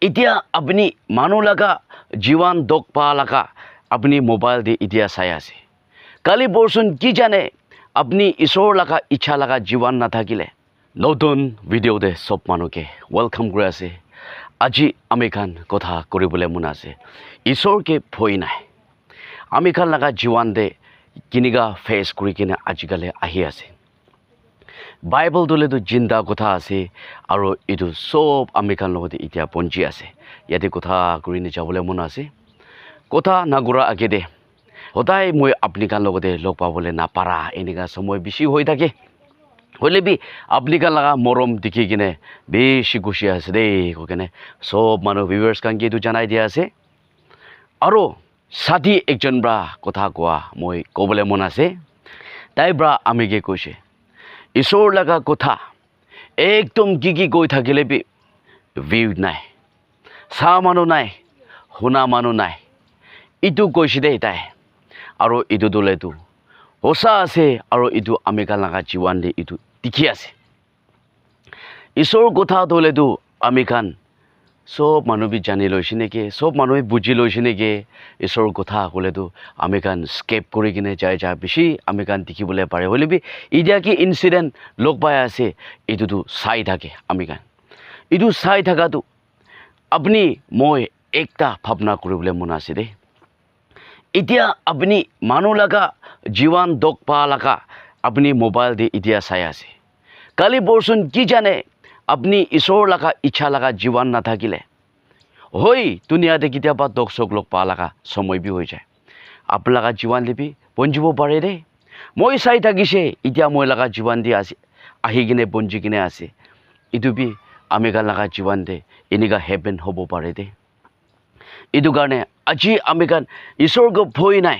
এতিয়া আপুনি মানুহ লগা জীৱন দুখ পা লগা আপুনি মোবাইল দি এতিয়া চাই আছে কালি বৰচোন কি জানে আপুনি ঈশ্বৰ লগা ইচ্ছা লগা জীৱন নাথাকিলে নতুন ভিডিঅ'তে সব মানুহকে ৱেলকাম কৰি আছে আজি আমি খান কথা কৰিবলৈ মন আছে ঈশ্বৰকে ভয় নাই আমি খান লগা জীৱন দে কিনিগা ফেচ কৰি কিনে আজিকালি আহি আছে বাইবেল দলেতো জিন্দা কথা আছে আৰু এইটো সব আমি খান লগতে এতিয়া পঞ্জী আছে ইয়াতে কথা কৰি যাবলৈ মন আছে কথা নাগুৰা আগে দে সদায় মই আপুনি খান লগতে লগ পাবলৈ নাপাৰা এনেকুৱা সময় বেছি হৈ থাকে হ'লে বি আপুনি খান লগা মৰম দেখি কিনে বেছি খুচি আছে দেই কৈ কিনে সব মানুহ ভিউৱাৰ্ছ খানকে এইটো জনাই দিয়া আছে আৰু সাথী একজন ব্ৰা কথা কোৱা মই ক'বলৈ মন আছে তাই ব্ৰা আমিকে কৈছে ঈশ্বৰ লগা কথা একদম কি কৈ থাকিলে বি ভিউ নাই চা মানুহ নাই শুনা মানুহ নাই ইটো কৈছে দেই তাই আৰু ইটো দলেতো সঁচা আছে আৰু ইটো আমি খান লগা জীৱন দি ইটো দেখি আছে ঈশ্বৰ কথা দলেতো আমি খান সব মানুহ বি জানি লৈছে নেকি সব মানুহে বুজি লৈছে নেকি ঈশ্বৰৰ কথা ক'লেতো আমি খান স্কেপ কৰি কিনে যাই বেছি আমি খান দেখিবলৈ পাৰে হ'লে বি এতিয়া কি ইনচিডেণ্ট লগ পাই আছে এইটোতো চাই থাকে আমি খান এইটো চাই থকাটো আপুনি মই একটা ভাৱনা কৰিবলৈ মন আছে দেই এতিয়া আপুনি মানুহ লগা জীৱন দুখ পা লগা আপুনি মোবাইল দি এতিয়া চাই আছে কালি বৰচোন কি জানে আপুনি ঈশ্বৰ লগা ইচ্ছা লগা জীৱন নাথাকিলে হৈ দুনিয়াতে কেতিয়াবা দুখ চোখ লগ পা লগা সময় বি হৈ যায় আপোনাৰ লগা জীৱন দিবি বঞ্জিব পাৰে দেই মই চাই থাকিছে এতিয়া মই লগা জীৱন দি আছে আহি কিনে বঞ্জি কিনে আছে এইটো বি আমি খান লগা জীৱন দে এনেকুৱা হেপেন হ'ব পাৰে দেই এইটো কাৰণে আজি আমি খান ঈশ্বৰক ভয় নাই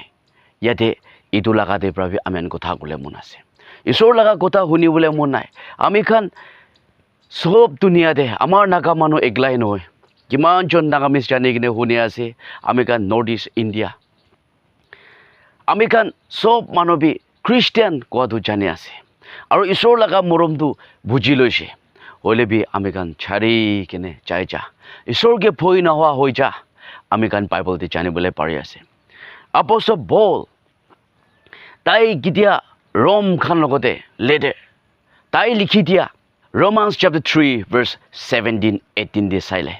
ইয়াতে এইটো লগাতে প্ৰায় আমি কথা ক'লে মন আছে ঈশ্বৰ লগা কথা শুনিবলৈ মন নাই আমি খান সব দুনিয়াতে আমাৰ নাগা মানুহ একলাই নহয় কিমানজন নাগামিজ জানি কিনে শুনি আছে আমি খান নৰ্থ ইষ্ট ইণ্ডিয়া আমি খান সব মানুহ বি খ্ৰীষ্টিয়ান কোৱাটো জানি আছে আৰু ঈশ্বৰ লগা মৰমটো বুজি লৈছে হ'লে বি আমি খান চাৰি কিনে যাই যা ঈশ্বৰকে ভয় নোহোৱা হৈ যা আমি খান বাইবেলতে জানিবলৈ পাৰি আছে আপষ্টল পল তাই কেতিয়া ৰম খান লগতে লেটাৰ তাই লিখি দিয়া Romans chapter 3 verse 17-18 de saile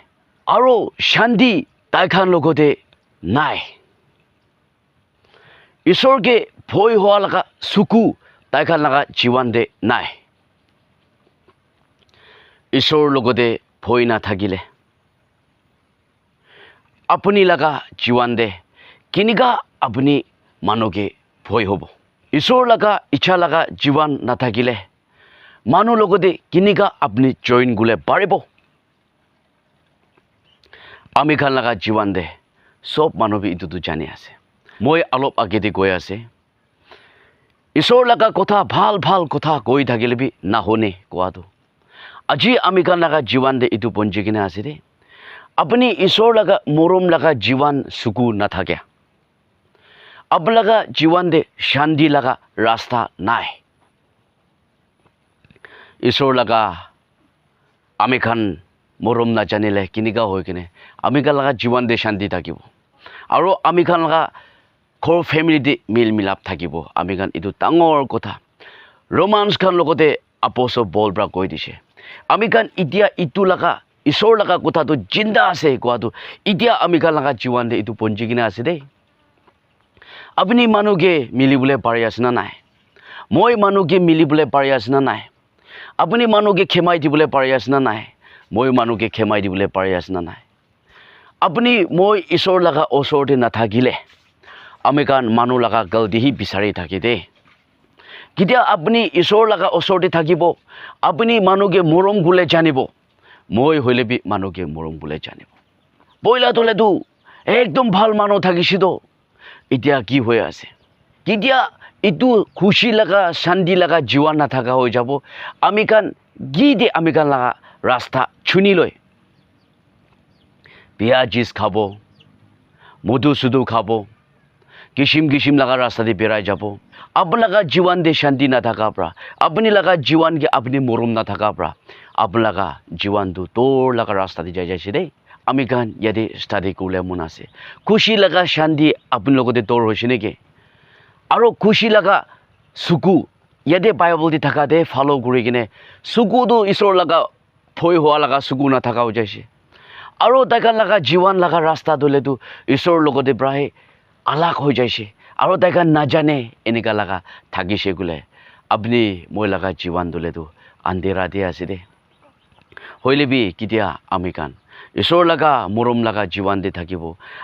aro shandi tai khan logote nai ishor ke bhoi howa laga suku tai khan laga jiwan de nai ishor logote bhoi na thagile apuni laga jiwan de kiniga apuni manoge bhoi hobo ishor laga icha laga jiwan na thagile মানুহ লগতে কিনিকা আপুনি join গ'লে পাৰিব আমি খান লগা জীৱন দে সব মানুহ এইটোতো জানি আছে মই অলপ আগেদি গৈ আছে ঈশ্বৰ লগা কথা ভাল ভাল কথা কৈ থাকিলে বি নাশুনে কোৱাটো আজি আমি খান লগা জীৱন দে এইটো পঞ্জী কিনে আছে দেই আপুনি ঈশ্বৰ লগা মৰম লগা জীৱন চকু নাথাকে আপোনাৰ লগা জীৱন দে শান্তি লগা ৰাস্তা নাই ঈশ্বৰ লগা আমি খান মৰম নাজানিলে কিনিকা হৈ কিনে আমি খান লগা জীৱন দে শান্তি থাকিব আৰু আমি খান লগা ঘৰ ফেমিলিতে মিল মিলাপ থাকিব আমি খান এইটো ডাঙৰ কথা ৰোমান্স খান লগতে আপষ্টল পল পৰা কৈ দিছে আমি খান এতিয়া ইটো লগা ঈশ্বৰ লগা কথাটো জিন্দা আছে কোৱাটো এতিয়া আমি খান লগা জীৱন দে এইটো পঞ্জী কিনে আছে দেই আপুনি মানুহকে মিলিবলৈ পাৰি আছে না নাই মই মানুহকে মিলিবলৈ পাৰি আছে না নাই আপুনি মানুহকে ক্ষমাই দিবলৈ পাৰি আছে না নাই মই মানুহকে ক্ষমাই দিবলৈ পাৰি আছে না নাই আপুনি মই ঈশ্বৰ লগা ওচৰতে নাথাকিলে আমি কাৰণ মানুহ লগা গলতিহি বিচাৰি থাকি দেই কেতিয়া আপুনি ঈশ্বৰ লগা ওচৰতে থাকিব আপুনি মানুহকে মৰম গলে জানিব মই হ'লে বি মানুহকে মৰম গলে জানিব পইলা তোলেতো একদম ভাল মানুহ থাকিছিতো এতিয়া কি হৈ আছে কেতিয়া ইটো খুশি লগা শান্তি লগা জীৱন নাথাকা হৈ যাব আমি খান গীতে আমি খান লগা ৰাস্তা চুনি লৈ পিয়াজিছ খাব মধু সুধু খাব কিসিম কিসিম লগা ৰাস্তা দি বেৰাই যাব আপোনাৰ লগা জীৱন দে শান্তি নাথাকা পৰা আপুনি লগা জীৱন কি আপুনি মৰম নাথাকা পৰা আপোনাৰ লগা জীৱনটো তোৰ লগা ৰাস্তা দি যাই যাইছে দেই আমি গান ইয়াতে ষ্টাডি কৰিলে মন আছে খুশি লগা শান্তি আপুনি লগতে তোৰ হৈছে নেকি আৰু খুশি লগা চকু ইয়াতে বাইবেল দি থকা দে ফলো কৰি কিনে চকুটো ঈশ্বৰ লগা ভয় হোৱা লগা চকু নাথাকা হৈ যাইছে আৰু তাইকান লগা জীৱন লগা ৰাস্তা দলেতো ঈশ্বৰৰ লগতে প্ৰায় আলাক হৈ যাইছে আৰু তাইকান নাজানে এনেকা লগা থাকিছে বোলে আপুনি মই লগা জীৱন দলেতো আন্ধেৰা দি আছে দে হইলেবি কেতিয়া আমি কান ঈশ্বৰ লগা মৰম লগা জীৱন দি থাকিব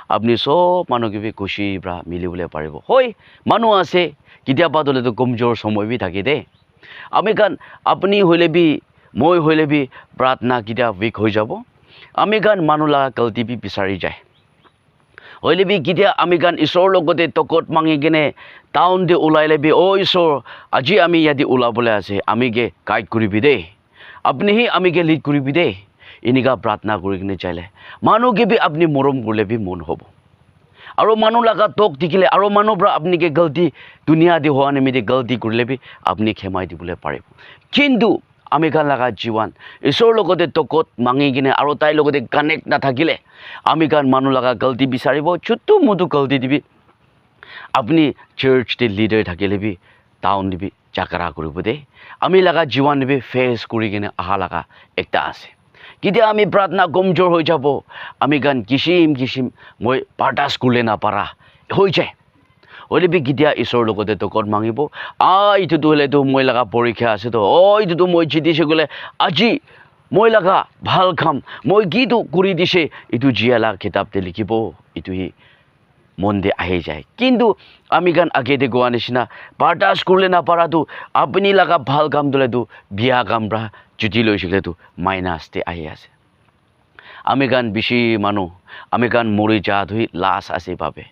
আপুনি সব মানুহকে খুশি পৰা মিলিবলৈ পাৰিব হয় মানুহ আছে কেতিয়াবা দলেতো কমজোৰ সময় বি থাকে দে আমি কান আপুনি হইলেবি মই হইলেবি প্ৰাৰ্থনা কেতিয়া উইক হৈ যাব আমি গান মানুহ লগা গলতি বি বিচাৰি যায় হইলেবি কেতিয়া আমি গান ঈশ্বৰৰ লগতে টকত মাঙি কিনে টাউন দি ওলাই লেবি ঈশ্বৰ আজি আমি ইয়াতে ওলাবলৈ আছে আমিকে গাইড কৰিবি দেই আপুনিহি আমিকে লিড কৰিবি দেই এনেকা প্ৰাৰ্থনা কৰি কিনে চাইলে মানুহকে বি আপুনি মৰম কৰিলে বি মন হ'ব আৰু মানুহ লগা টক দেখিলে আৰু মানুহৰ পৰা আপুনিকে গলতি দুনিয়া দি হোৱা নিমিত্তে গলতি কৰিলে বি আপুনি ক্ষমাই দিবলৈ পাৰিব কিন্তু আমি গান লগা জীৱন ঈশ্বৰৰ লগতে টকত মাঙি কিনে আৰু তাইৰ লগতে কানেক্ট নাথাকিলে আমি গান মানুহ লগা গলতি বিচাৰিব চুটু মুটু গলতি দিবি আপুনি চাৰ্চ দি লিডাৰ থাকিলে বি টাউন দিবি চাকৰা কৰিব দেই আমি লগা জীৱন দিবি ফেচ কৰি কিনে অহা লগা একটা আছে কেতিয়া আমি প্ৰাৰ্থনা কমজোৰ হৈ যাব আমি গান কিচিম মই পাৰ্টাছ কৰিলে নাপাৰা হৈ যায় হইলেবি কেতিয়া ঈশ্বৰৰ লগতে টকত মাঙিব এইটোতো হ'লেতো মই লগা পৰীক্ষা আছে তো এইটোতো মই জিতিছে গ'লে আজি মই লগা ভাল কাম মই কিটো কৰি দিছে এইটো জীয়ালা কিতাপতে লিখিব এইটো সি মন দি আহি যায় কিন্তু আমি গান আগেতে গোৱা নিচিনা পাৰ্টাছ কৰিলে নাপাৰাতো আপুনি লগা ভাল কাম দিলেতো বিয়া কাম পৰা জুতি লৈছিলেতো মাইনাছতে আহি আছে আমি গান বেছি মানুহ আমি গান মৰি যা ধুই লাজ আছে বাবে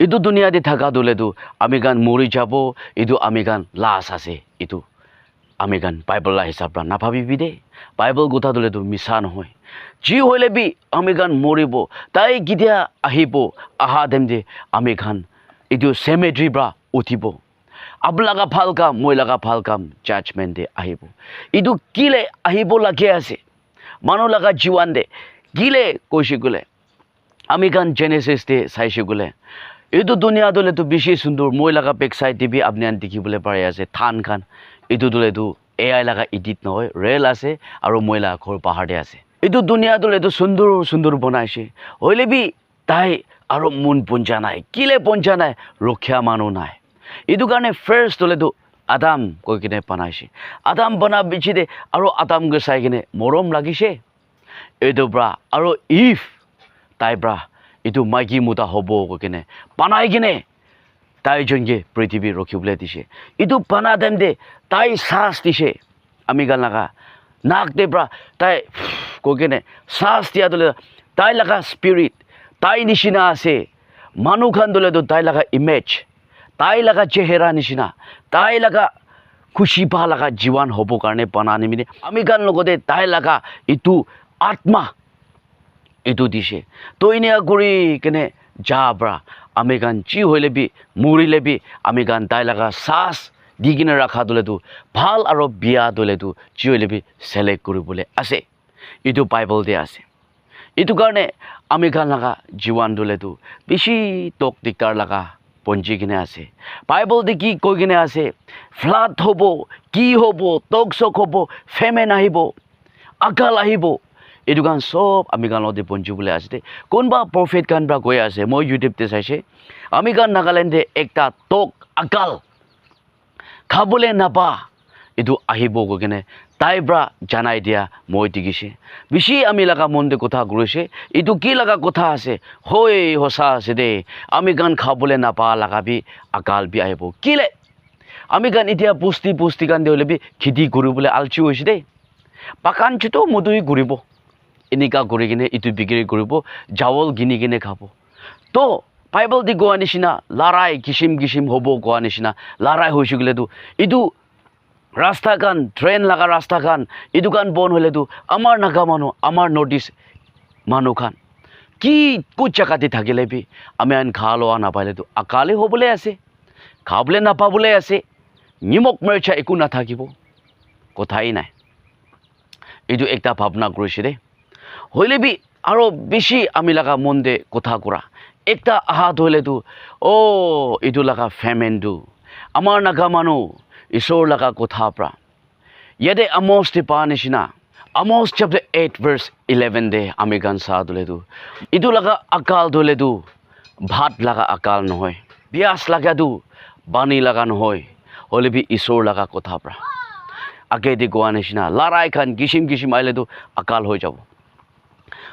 এইটো দুনিয়াতে থাকা দলেতো আমি গান মৰি যাব এইটো আমি গান লাজ আছে এইটো আমি গান বাইবেলৰ হিচাপ পৰা নাভাবিবি দেই বাইবেল গোটা দলেতো মিছা নহয় যি হ'লে বি আমি গান মৰিব তাই কেতিয়া আহিব আহা দেম দে আমি গান এইটো চেমেট্ৰি পৰা উঠিব আপোনাৰ লগা ভাল কাম মই লগা ভাল কাম জাজমেণ্ট দে আহিব এইটো কিলে আহিব লাগে আছে মানুহ লগা জীৱন দে কিলে কৈছে গ'লে আমি গান জেনেচিছ দে চাইছে গ'লে এইটো দুনিয়া দলেতো বেছি সুন্দৰ মই লগা বেক চাইড দিবি আপুনি দেখিবলৈ পাৰি আছে থান খান এইটো দলেতো এআই লগা ইডিট নহয় ৰেল আছে আৰু মই লগা ঘৰ পাহাৰতে আছে এইটো দুনিয়া দলেতো সুন্দৰ বনাইছে হইলেবি তাই আৰু মন পঞ্চা নাই কিলে পঞ্চা নাই ৰক্ষা মানুহ নাই এইটো কাৰণে ফাৰ্ষ্ট দলেতো আদাম কৈ কিনে বনাইছে আদাম বনা বিচিতে আৰু আদামকে চাই কিনে মৰম লাগিছে এইটো পৰা আৰু ইফ তাই পৰা এইটো মাইকী মুতা হ'ব কৈ কিনে পানাই কিনে তাই জনকে পৃথিৱী ৰখিবলৈ দিছে এইটো পানা দেম দে তাই শ্বাস দিছে আমি গান লগা নাক দে পৰা তাই কৈ কিনে শ্বাস দিয়া দলে তাই লগা স্পিৰিট তাই নিচিনা আছে মানুহ খান দলেতো তাই লগা ইমেজ তাই লগা চেহেৰা নিচিনা তাই লগা খুচি পা লগা জীৱন হ'ব কাৰণে পানা নিমিতে আমি গান লগতে তাই লগা এইটো আত্মা এইটো দিছে তো এনেকুৱা কৰি কিনে যা পৰা আমি গান যি হ'লেবি মৰিলেবি আমি গান তাই লগা শ্বাস দি কিনে ৰখা দলেতো ভাল আৰু বিয়া দলেতো যি হ'লেবি চিলেক্ট কৰিবলৈ আছে এইটো বাইবেলতে আছে এইটো কাৰণে আমি গান লগা জীৱন দলেতো বেছি টক দিগদাৰ লগা পঞ্জী কিনে আছে বাইবেলতে কি কৈ কিনে আছে ফ্লাড হ'ব কি হ'ব টক চক হ'ব ফেমেন আহিব আকাল আহিব এইটো গান সব আমি গানতে পঞ্জিবলৈ আছে দেই কোনোবা প্ৰফেট গান পৰা কৈ আছে মই ইউটিউবতে চাইছে আমি গান নাগালেণ্ডে একটা টক আকাল খাবলৈ নাপা এইটো আহিব কৈ কিনে তাই পৰা জানাই দিয়া মই দেখিছে বেছি আমি লগা মনতে কথা কৰিছে এইটো কি লগা কথা আছে হৈ সঁচা আছে দেই আমি গান খাবলৈ নাপা লগাবি আকাল বি আহিব কিলে আমি গান এতিয়া পুষ্টি গান দিলে বি খেতি কৰিবলৈ আলচি হৈছে দেই পাকানটোতো মধুই ঘূৰিব এনেকুৱা কৰি কিনে এইটো বিক্ৰী কৰিব চাউল কিনি কিনে খাব তো বাইবেল দি কোৱা নিচিনা লৰাই কিচিম হ'ব কোৱা নিচিনা লৰাই হৈছে গ'লেতো এইটো ৰাস্তা খান ট্ৰেইন লগা ৰাস্তা খান এইটো খান বন্ধ হ'লেতো আমাৰ নাগা মানুহ আমাৰ নৰ্থ ইষ্ট মানুহ খান কি ক'ত জেগাতে থাকিলে বি আমি আন খা লোৱা নাপালেতো আকালে হ'বলৈ আছে খাবলৈ নাপাবলৈ আছে নিমখ মিৰ্চা একো নাথাকিব কথাই নাই এইটো একটা ভাৱনা কৰিছে দেই হইলে বি আৰু বেছি আমি লাগা মন দে কথা কৰা একটা আহাত হইলেতো এইটো লাগা ফেমেনটো আমাৰ নাগা মানুহ ঈশ্বৰ লাগা কথা পৰা ইয়াতে আমোচ দি পা নিচিনা আমোচ chapter 8 verse 11 দে আমি গান চা দলেতো এইটো লাগা আকাল দলেতো ভাত লাগা আকাল নহয় বিয়াস লাগাতো বাণী লাগা নহয় হলে বি ঈশ্বৰ লাগা কথা পৰা আগে দি গোৱা নিচিনা লৰাই খান কিচিম কিচিম আইলেতো আকাল হৈ যাব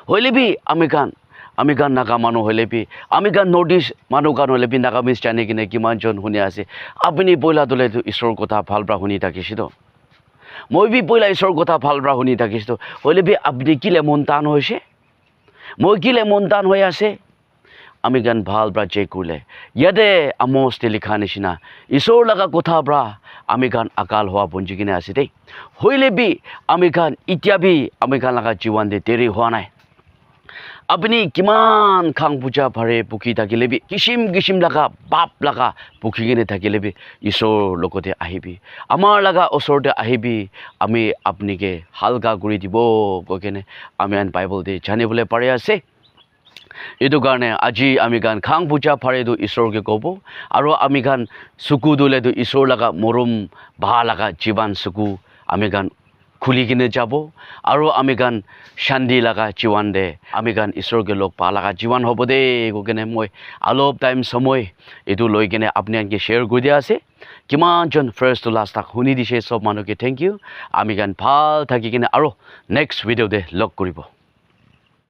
হইলে বি আমি গান নাগা মানুহ হইলে বি আমি গান নৰ্থ ইষ্ট মানুহ গান হইলে বি নাগামিজ জানি কিনে কিমানজন শুনি আছে আপুনি পইলা দলেতো ঈশ্বৰৰ কথা ভাল পৰা শুনি থাকিছিতো মই বি পইলা ঈশ্বৰৰ কথা ভাল পৰা শুনি থাকিছিতো হইলে বি আপুনি কিলে মন টান হৈছে মই কিলে মন টান হৈ আছে আমি গান ভাল পৰা চেক কৰিলে ইয়াতে আমোচতে লিখা নিচিনা ঈশ্বৰ লগা কথা পৰা আমি গান আকাল হোৱা বঞ্জি কিনে আছে দেই হইলে বি আমি গান এতিয়া বি আমি গান লগা জীৱন দে দেৰি হোৱা নাই আপুনি কিমান খাং পূজা ভাৰে পুখি থাকিলে বি কিচিম কিচিম লগা পাপ লগা পুখি কিনে থাকিলে বি ঈশ্বৰ লগতে আহিবি আমাৰ লগা ওচৰতে আহিবি আমি আপুনিকে হালকা কৰি দিব কৈ কিনে আমি আন বাইবল দে জানিবলৈ পাৰে আছে এইটো কাৰণে আজি আমি গান খাং পূজা ফাৰেটো ঈশ্বৰকে ক'ব আৰু আমি গান চকু দলেতো ঈশ্বৰ লগা মৰম ভাল লগা জীৱন চকু আমি গান খুলি কিনে যাব আৰু আমি গান শান্তি লগা জীৱন দে আমি গান ঈশ্বৰকে লগ পা লগা জীৱন হ'ব দে কৈ কিনে মই অলপ টাইম সময় এইটো লৈ কিনে আপুনি আনকি শ্বেয়াৰ কৰি দিয়া আছে কিমানজন ফাৰ্ষ্ট টু লাষ্ট তাক শুনি দিছে চব মানুহকে থেংক ইউ আমি গান ভাল থাকি কিনে আৰু নেক্সট ভিডিঅ'তে লগ কৰিব